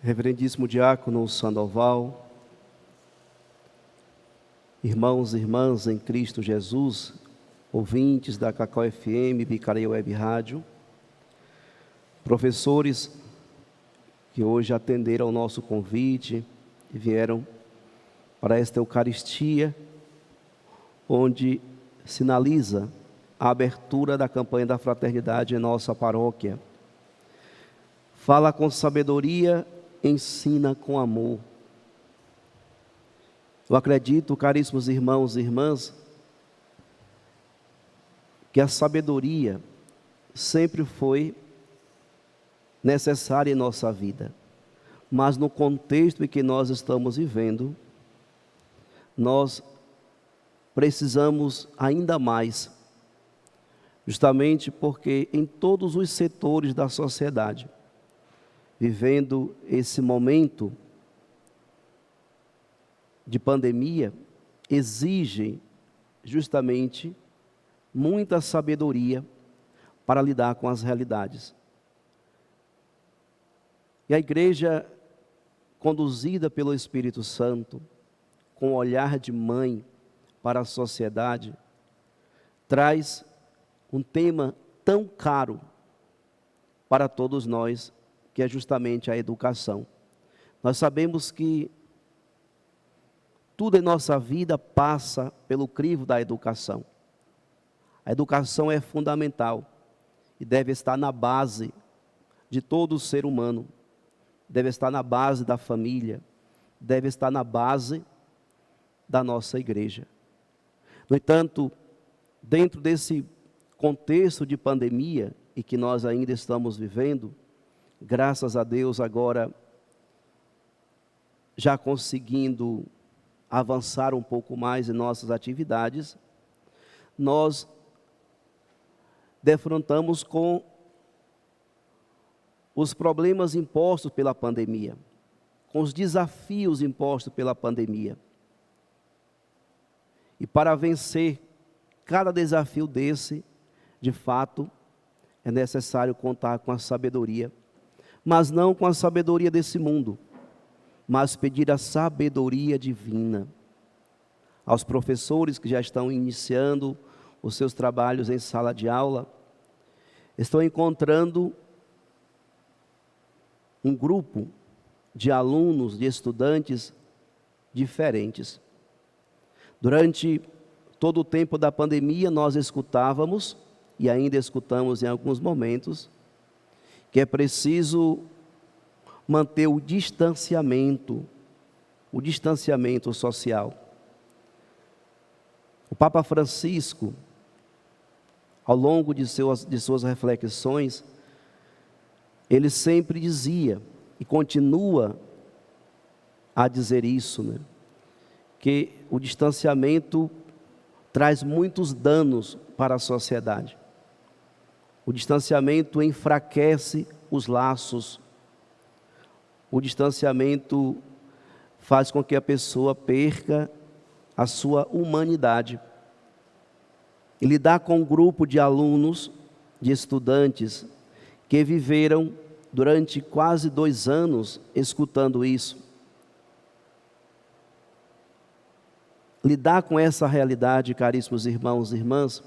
Reverendíssimo Diácono Sandoval, irmãos e irmãs em Cristo Jesus, ouvintes da Cacau FM, Bicareia Web Rádio, professores que hoje atenderam ao nosso convite e vieram para esta Eucaristia, onde sinaliza a abertura da campanha da fraternidade em nossa paróquia. Fala com sabedoria, ensina com amor. Eu acredito, caríssimos irmãos e irmãs, que a sabedoria sempre foi necessária em nossa vida, mas no contexto em que nós estamos vivendo, nós precisamos ainda mais, justamente porque em todos os setores da sociedade, vivendo esse momento de pandemia, exige justamente muita sabedoria para lidar com as realidades. E a igreja, conduzida pelo Espírito Santo, com o olhar de mãe para a sociedade, traz um tema tão caro para todos nós, que é justamente a educação. Nós sabemos que tudo em nossa vida passa pelo crivo da educação. A educação é fundamental e deve estar na base de todo ser humano, deve estar na base da família, deve estar na base da nossa igreja. No entanto, dentro desse contexto de pandemia e que nós ainda estamos vivendo, graças a Deus agora já conseguindo avançar um pouco mais em nossas atividades, nós defrontamos com os problemas impostos pela pandemia, com os desafios impostos pela pandemia. E para vencer cada desafio desse, de fato, é necessário contar com a sabedoria, mas não com a sabedoria desse mundo, mas pedir a sabedoria divina. Aos professores que já estão iniciando os seus trabalhos em sala de aula, estão encontrando um grupo de alunos, de estudantes diferentes. Durante todo o tempo da pandemia, nós escutávamos, e ainda escutamos em alguns momentos, que é preciso manter o distanciamento social. O Papa Francisco, ao longo de suas reflexões, ele sempre dizia, e continua a dizer isso, né, que o distanciamento traz muitos danos para a sociedade. O distanciamento enfraquece os laços. O distanciamento faz com que a pessoa perca a sua humanidade. E lidar com um grupo de alunos, de estudantes, que viveram durante quase 2 anos escutando isso. Lidar com essa realidade, caríssimos irmãos e irmãs,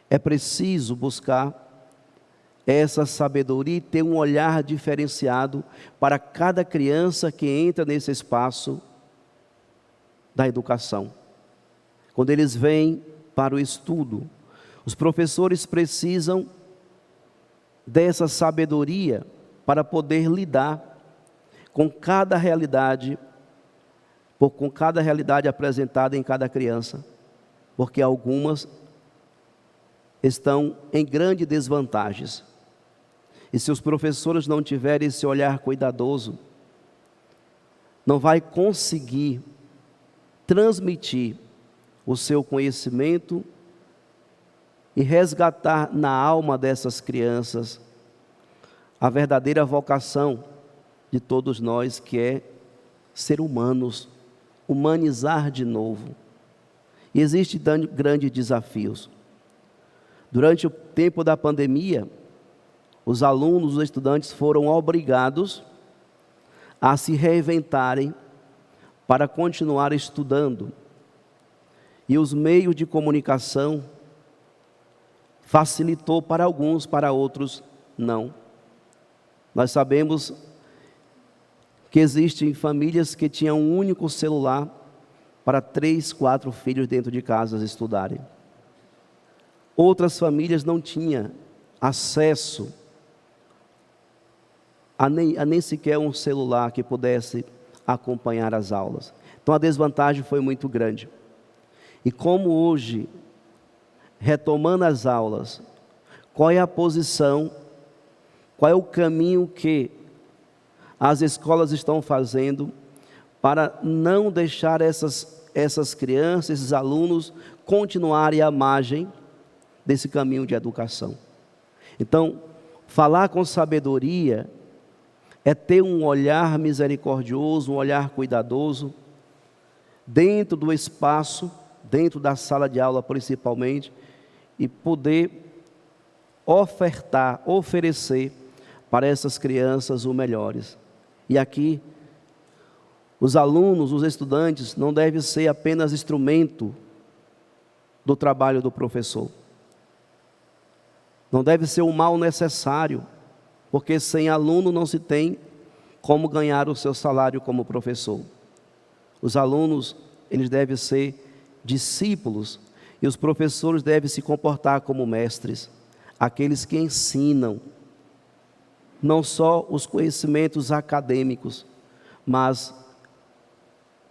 é preciso buscar essa sabedoria e ter um olhar diferenciado para cada criança que entra nesse espaço da educação. Quando eles vêm para o estudo, os professores precisam dessa sabedoria para poder lidar com cada realidade, com cada realidade apresentada em cada criança, porque algumas estão em grandes desvantagens. E se os professores não tiverem esse olhar cuidadoso, não vai conseguir transmitir o seu conhecimento e resgatar na alma dessas crianças a verdadeira vocação de todos nós, que é ser humanos, humanizar de novo. E existem grandes desafios. Durante o tempo da pandemia, os alunos, os estudantes foram obrigados a se reinventarem para continuar estudando. E os meios de comunicação facilitou para alguns, para outros não. Nós sabemos que existem famílias que tinham um único celular para 3, 4 filhos dentro de casa estudarem. Outras famílias não tinham acesso a nem sequer um celular que pudesse acompanhar as aulas. Então a desvantagem foi muito grande. E como hoje, retomando as aulas, qual é a posição, qual é o caminho que as escolas estão fazendo para não deixar essas crianças, esses alunos, continuarem à margem desse caminho de educação? Então, falar com sabedoria é ter um olhar misericordioso, um olhar cuidadoso, dentro do espaço, dentro da sala de aula principalmente, e poder oferecer para essas crianças o melhores. E aqui, os alunos, os estudantes, não devem ser apenas instrumento do trabalho do professor. Não deve ser um mal necessário, porque sem aluno não se tem como ganhar o seu salário como professor. Os alunos, eles devem ser discípulos, e os professores devem se comportar como mestres, aqueles que ensinam, não só os conhecimentos acadêmicos, mas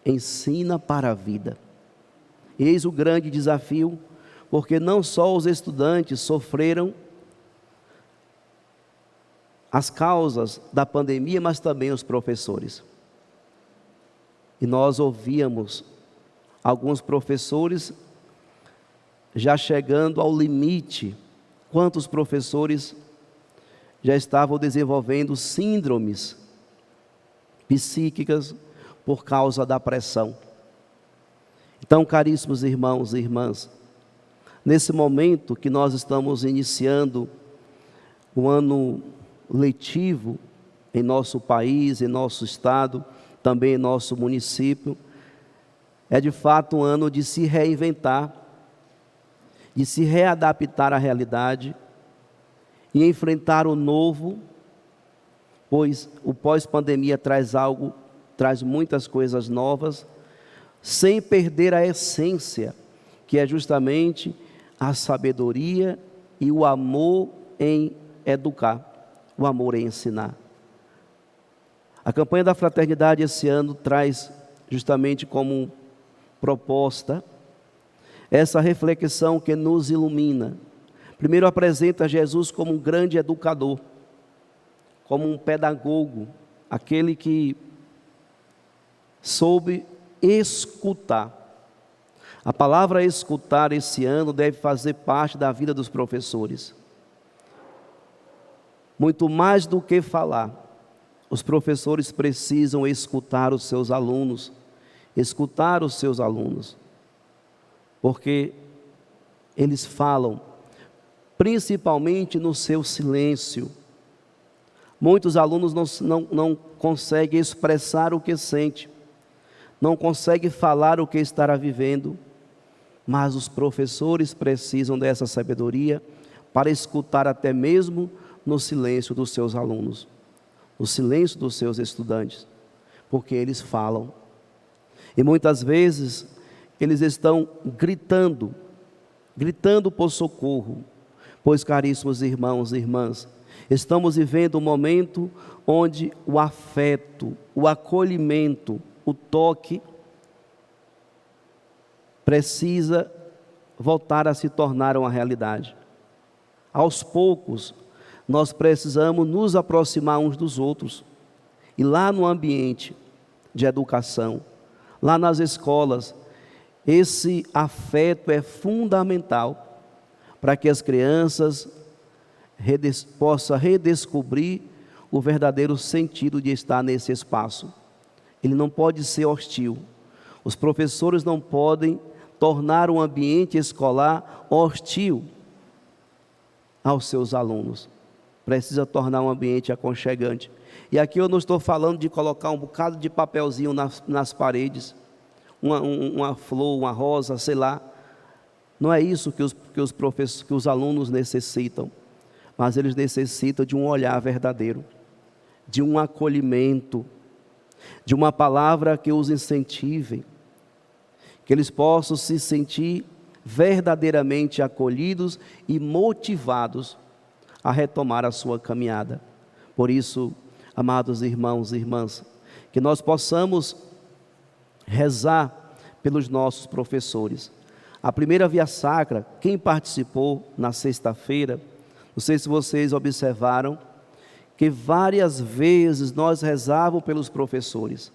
ensina para a vida. Eis o grande desafio, porque não só os estudantes sofreram as causas da pandemia, mas também os professores. E nós ouvíamos alguns professores já chegando ao limite. Quantos professores já estavam desenvolvendo síndromes psíquicas por causa da pressão. Então, caríssimos irmãos e irmãs, nesse momento que nós estamos iniciando o ano letivo em nosso país, em nosso estado, também em nosso município, é de fato um ano de se reinventar, de se readaptar à realidade e enfrentar o novo, pois o pós-pandemia traz muitas coisas novas, sem perder a essência, que é justamente a sabedoria e o amor em educar, o amor em ensinar. A campanha da fraternidade esse ano traz justamente como proposta essa reflexão que nos ilumina. Primeiro apresenta Jesus como um grande educador, como um pedagogo, aquele que soube escutar. A palavra escutar esse ano deve fazer parte da vida dos professores. Muito mais do que falar, os professores precisam escutar os seus alunos, porque eles falam, principalmente no seu silêncio. Muitos alunos não conseguem expressar o que sente, não conseguem falar o que estará vivendo, mas os professores precisam dessa sabedoria para escutar até mesmo no silêncio dos seus alunos, no silêncio dos seus estudantes, porque eles falam. E muitas vezes eles estão gritando por socorro, pois, caríssimos irmãos e irmãs, estamos vivendo um momento onde o afeto, o acolhimento, o toque precisa voltar a se tornar uma realidade. Aos poucos, nós precisamos nos aproximar uns dos outros. E lá no ambiente de educação, lá nas escolas, esse afeto é fundamental para que as crianças possam redescobrir o verdadeiro sentido de estar nesse espaço. Ele não pode ser hostil. Os professores não podem tornar um ambiente escolar hostil aos seus alunos. Precisa tornar um ambiente aconchegante. E aqui eu não estou falando de colocar um bocado de papelzinho nas paredes, uma flor, uma rosa, sei lá. Não é isso que os alunos necessitam, mas eles necessitam de um olhar verdadeiro, de um acolhimento, de uma palavra que os incentive, que eles possam se sentir verdadeiramente acolhidos e motivados a retomar a sua caminhada. Por isso, amados irmãos e irmãs, que nós possamos rezar pelos nossos professores. A primeira via sacra, quem participou na sexta-feira, não sei se vocês observaram, que várias vezes nós rezávamos pelos professores.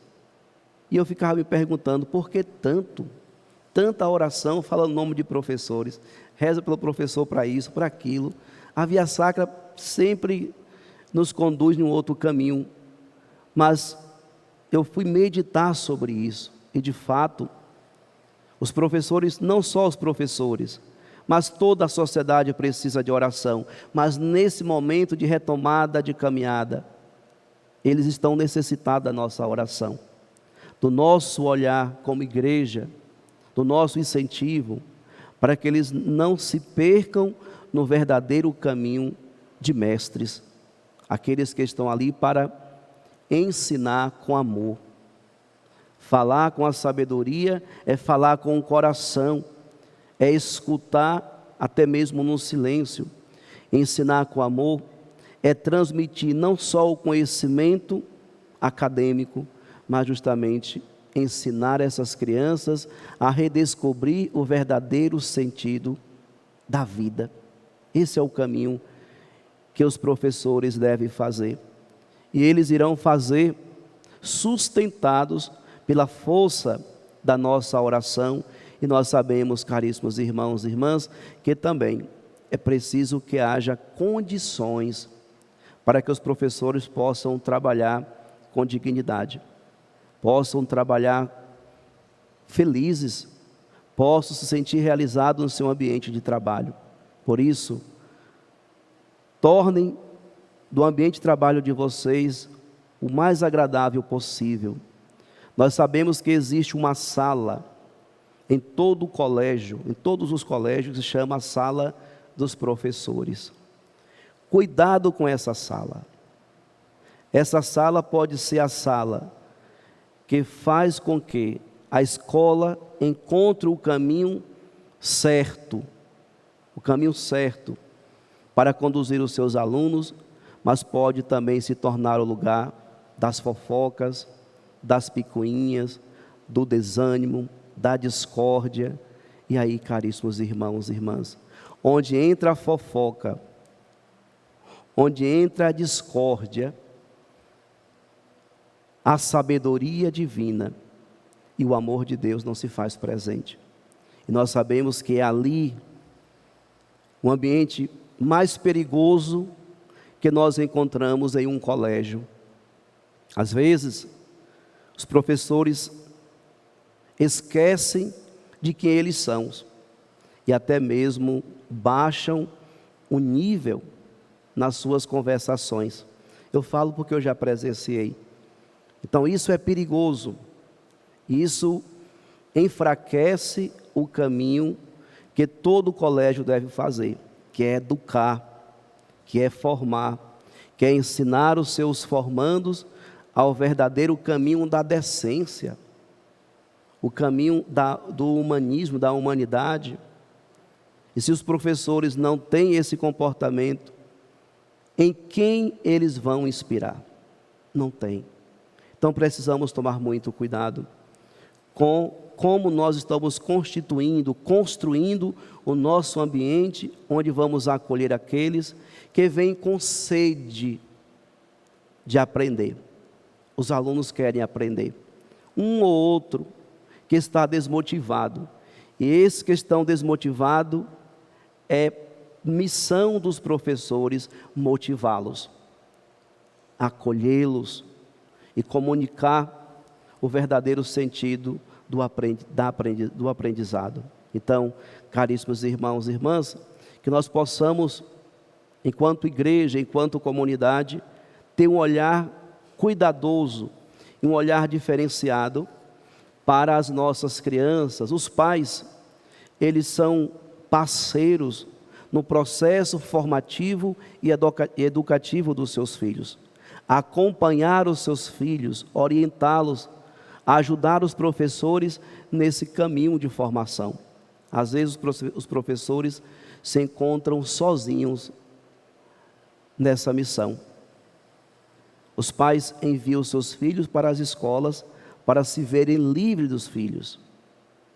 E eu ficava me perguntando, por que tanta oração falando o nome de professores? Reza pelo professor para isso, para aquilo. A via sacra sempre nos conduz em um outro caminho. Mas eu fui meditar sobre isso. E de fato, os professores, não só os professores, mas toda a sociedade precisa de oração. Mas nesse momento de retomada, de caminhada, eles estão necessitados da nossa oração, do nosso olhar como igreja, do nosso incentivo, para que eles não se percam no verdadeiro caminho de mestres, aqueles que estão ali para ensinar com amor. Falar com a sabedoria é falar com o coração, é escutar até mesmo no silêncio. Ensinar com amor é transmitir não só o conhecimento acadêmico, mas justamente ensinar essas crianças a redescobrir o verdadeiro sentido da vida. Esse é o caminho que os professores devem fazer. E eles irão fazer sustentados pela força da nossa oração. E nós sabemos, caríssimos irmãos e irmãs, que também é preciso que haja condições para que os professores possam trabalhar com dignidade, possam trabalhar felizes, possam se sentir realizados no seu ambiente de trabalho. Por isso, tornem do ambiente de trabalho de vocês o mais agradável possível. Nós sabemos que existe uma sala em todo o colégio, em todos os colégios, se chama a sala dos professores. Cuidado com essa sala. Essa sala pode ser a sala que faz com que a escola encontre o caminho certo para conduzir os seus alunos, mas pode também se tornar o lugar das fofocas, das picuinhas, do desânimo, da discórdia. E aí, caríssimos irmãos e irmãs, onde entra a fofoca, onde entra a discórdia, a sabedoria divina e o amor de Deus não se faz presente. E nós sabemos que é ali o ambiente mais perigoso que nós encontramos em um colégio. Às vezes, os professores esquecem de quem eles são e até mesmo baixam o nível nas suas conversações. Eu falo porque eu já presenciei. Então isso é perigoso. Isso enfraquece o caminho que todo colégio deve fazer, que é educar, que é formar, que é ensinar os seus formandos ao verdadeiro caminho da decência, o caminho do humanismo, da humanidade. E se os professores não têm esse comportamento, em quem eles vão inspirar? Não tem. Então precisamos tomar muito cuidado com como nós estamos construindo o nosso ambiente, onde vamos acolher aqueles que vêm com sede de aprender. Os alunos querem aprender. Um ou outro que está desmotivado. E esses que estão desmotivados, é missão dos professores motivá-los, acolhê-los e comunicar o verdadeiro sentido do aprendizado. Então, caríssimos irmãos e irmãs, que nós possamos, enquanto igreja, enquanto comunidade, ter um olhar cuidadoso e um olhar diferenciado para as nossas crianças. Os pais, eles são parceiros no processo formativo e educativo dos seus filhos. Acompanhar os seus filhos, orientá-los, ajudar os professores nesse caminho de formação. Às vezes os professores se encontram sozinhos nessa missão. Os pais enviam seus filhos para as escolas para se verem livres dos filhos.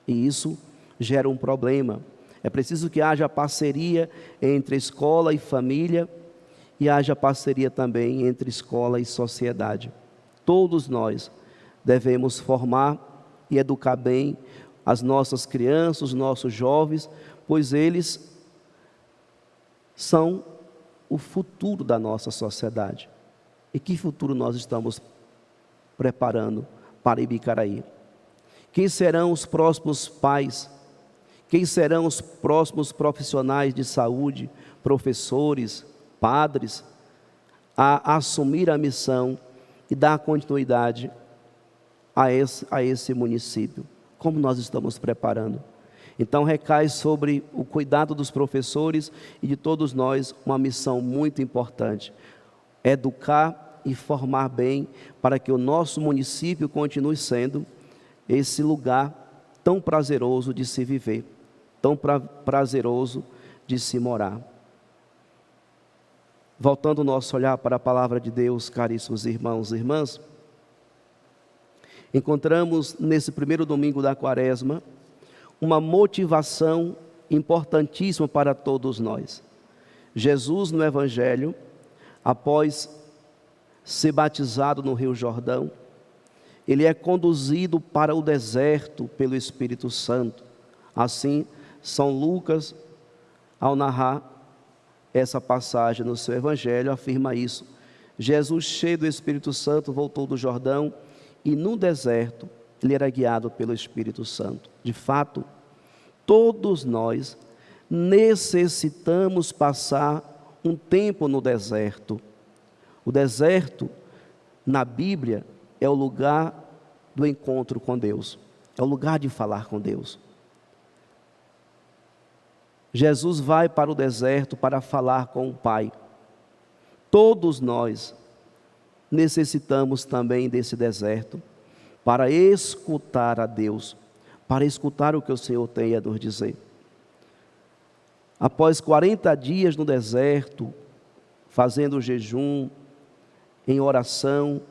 E isso gera um problema. É preciso que haja parceria entre escola e família e haja parceria também entre escola e sociedade. Todos nós devemos formar e educar bem as nossas crianças, os nossos jovens, pois eles são o futuro da nossa sociedade. E que futuro nós estamos preparando para Ibicaraí? Quem serão os próximos pais? Quem serão os próximos profissionais de saúde, professores, padres, a assumir a missão e dar continuidade a esse município? Como nós estamos preparando? Então recai sobre o cuidado dos professores e de todos nós uma missão muito importante: educar e formar bem para que o nosso município continue sendo esse lugar tão prazeroso de se viver, tão prazeroso de se morar. Voltando o nosso olhar para a palavra de Deus, caríssimos irmãos e irmãs, encontramos nesse primeiro domingo da Quaresma uma motivação importantíssima para todos nós. Jesus, no Evangelho, após ser batizado no Rio Jordão, ele é conduzido para o deserto pelo Espírito Santo. Assim, São Lucas, ao narrar essa passagem no seu Evangelho, afirma isso. Jesus, cheio do Espírito Santo, voltou do Jordão e no deserto ele era guiado pelo Espírito Santo. De fato, todos nós necessitamos passar um tempo no deserto. O deserto, na Bíblia, é o lugar do encontro com Deus, é o lugar de falar com Deus. Jesus vai para o deserto para falar com o Pai. Todos nós necessitamos também desse deserto para escutar a Deus, para escutar o que o Senhor tem a nos dizer. Após 40 dias no deserto, fazendo jejum, em oração,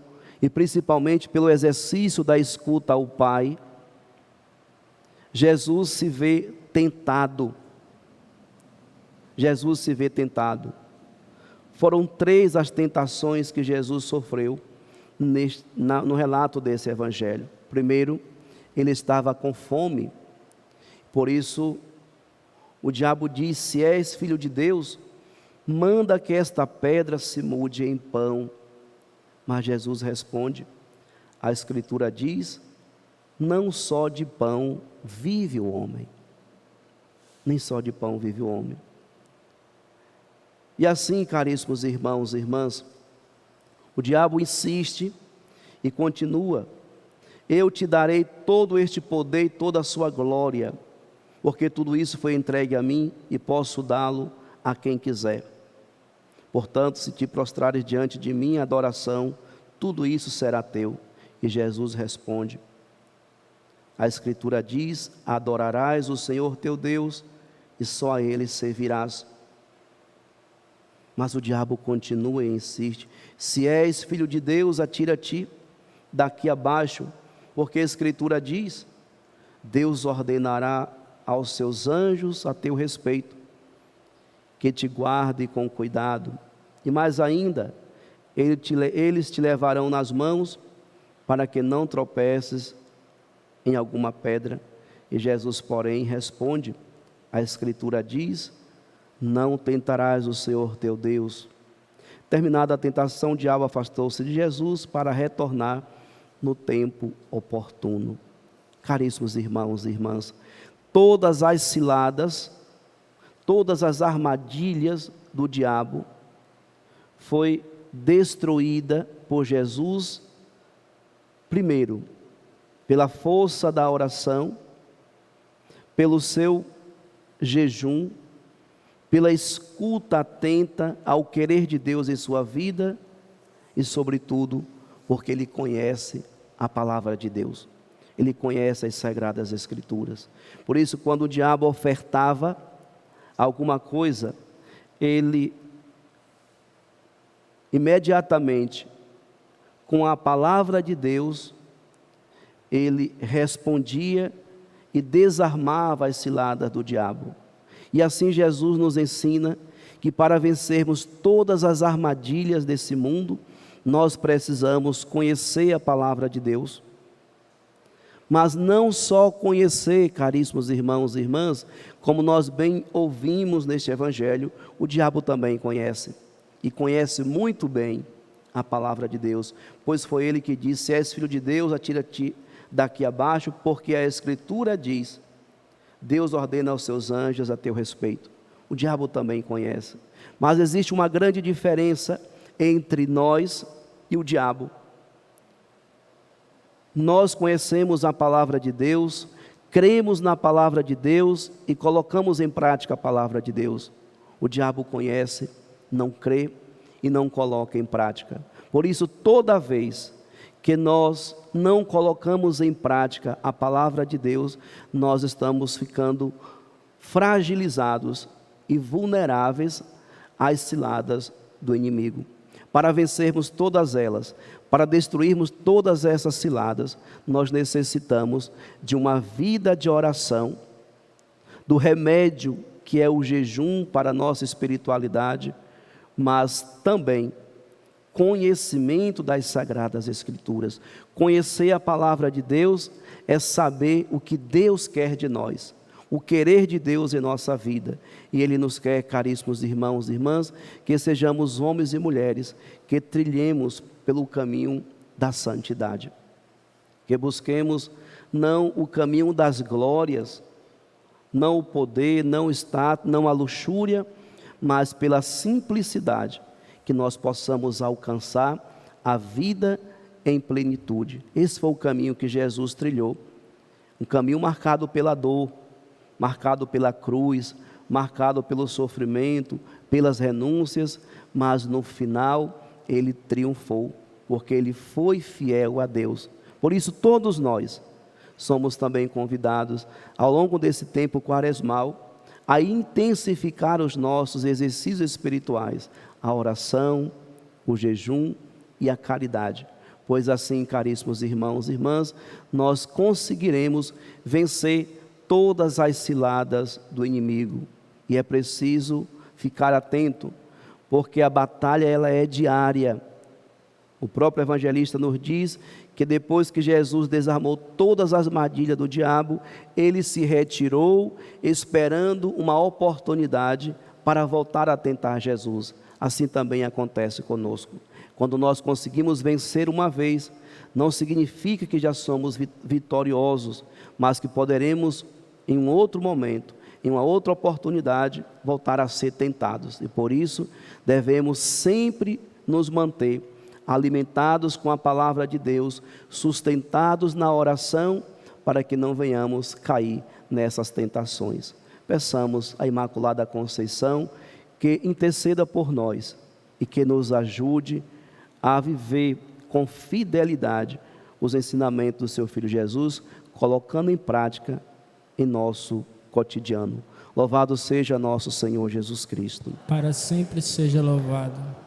e principalmente pelo exercício da escuta ao Pai, Jesus se vê tentado. Jesus se vê tentado. Foram 3 as tentações que Jesus sofreu no relato desse Evangelho. Primeiro, ele estava com fome. Por isso, o diabo diz: se és filho de Deus, manda que esta pedra se mude em pão. Mas Jesus responde: a Escritura diz, não só de pão vive o homem. Nem só de pão vive o homem. E assim, caríssimos irmãos e irmãs, o diabo insiste e continua: eu te darei todo este poder e toda a sua glória, porque tudo isso foi entregue a mim e posso dá-lo a quem quiser. Portanto, se te prostrares diante de mim em adoração, tudo isso será teu. E Jesus responde: a Escritura diz, adorarás o Senhor teu Deus e só a Ele servirás. Mas o diabo continua e insiste: se és filho de Deus, atira-te daqui abaixo, porque a Escritura diz, Deus ordenará aos seus anjos a teu respeito, que te guarde com cuidado, e mais ainda, eles te levarão nas mãos, para que não tropeces em alguma pedra. E Jesus, porém, responde: a Escritura diz, não tentarás o Senhor teu Deus. Terminada a tentação, o diabo afastou-se de Jesus para retornar no tempo oportuno. Caríssimos irmãos e irmãs, todas as ciladas, todas as armadilhas do diabo foi destruída por Jesus, primeiro, pela força da oração, pelo seu jejum, pela escuta atenta ao querer de Deus em sua vida e, sobretudo, porque ele conhece a palavra de Deus, ele conhece as Sagradas Escrituras. Por isso, quando o diabo ofertava alguma coisa, ele imediatamente, com a palavra de Deus, ele respondia e desarmava as ciladas do diabo. E assim Jesus nos ensina que para vencermos todas as armadilhas desse mundo, nós precisamos conhecer a palavra de Deus. Mas não só conhecer, caríssimos irmãos e irmãs, como nós bem ouvimos neste evangelho, o diabo também conhece. E conhece muito bem a palavra de Deus, pois foi ele que disse: se és filho de Deus, atira-te daqui abaixo, porque a Escritura diz: Deus ordena aos seus anjos a teu respeito. O diabo também conhece, mas existe uma grande diferença entre nós e o diabo. Nós conhecemos a palavra de Deus, cremos na palavra de Deus e colocamos em prática a palavra de Deus. O diabo conhece, não crê e não coloca em prática. Por isso, toda vez que nós não colocamos em prática a palavra de Deus, nós estamos ficando fragilizados e vulneráveis às ciladas do inimigo. Para vencermos todas elas, para destruirmos todas essas ciladas, nós necessitamos de uma vida de oração, do remédio que é o jejum para a nossa espiritualidade, mas também conhecimento das Sagradas Escrituras. Conhecer a palavra de Deus é saber o que Deus quer de nós, o querer de Deus em nossa vida. E Ele nos quer, caríssimos irmãos e irmãs, que sejamos homens e mulheres que trilhemos pelo caminho da santidade, que busquemos não o caminho das glórias, não o poder, não o status, não a luxúria, mas pela simplicidade, que nós possamos alcançar a vida em plenitude. Esse foi o caminho que Jesus trilhou, um caminho marcado pela dor, marcado pela cruz, marcado pelo sofrimento, pelas renúncias, mas no final ele triunfou, porque ele foi fiel a Deus. Por isso todos nós somos também convidados, ao longo desse tempo quaresmal, a intensificar os nossos exercícios espirituais, a oração, o jejum e a caridade, pois assim, caríssimos irmãos e irmãs, nós conseguiremos vencer todas as ciladas do inimigo. E é preciso ficar atento, porque a batalha ela é diária. O próprio evangelista nos diz que depois que Jesus desarmou todas as armadilhas do diabo, ele se retirou, esperando uma oportunidade para voltar a tentar Jesus. Assim também acontece conosco. Quando nós conseguimos vencer uma vez, não significa que já somos vitoriosos, mas que poderemos, em um outro momento, em uma outra oportunidade, voltar a ser tentados. E por isso, devemos sempre nos manter alimentados com a palavra de Deus, sustentados na oração, para que não venhamos cair nessas tentações. Peçamos à Imaculada Conceição que interceda por nós e que nos ajude a viver com fidelidade os ensinamentos do seu Filho Jesus, colocando em prática em nosso cotidiano. Louvado seja nosso Senhor Jesus Cristo. Para sempre seja louvado.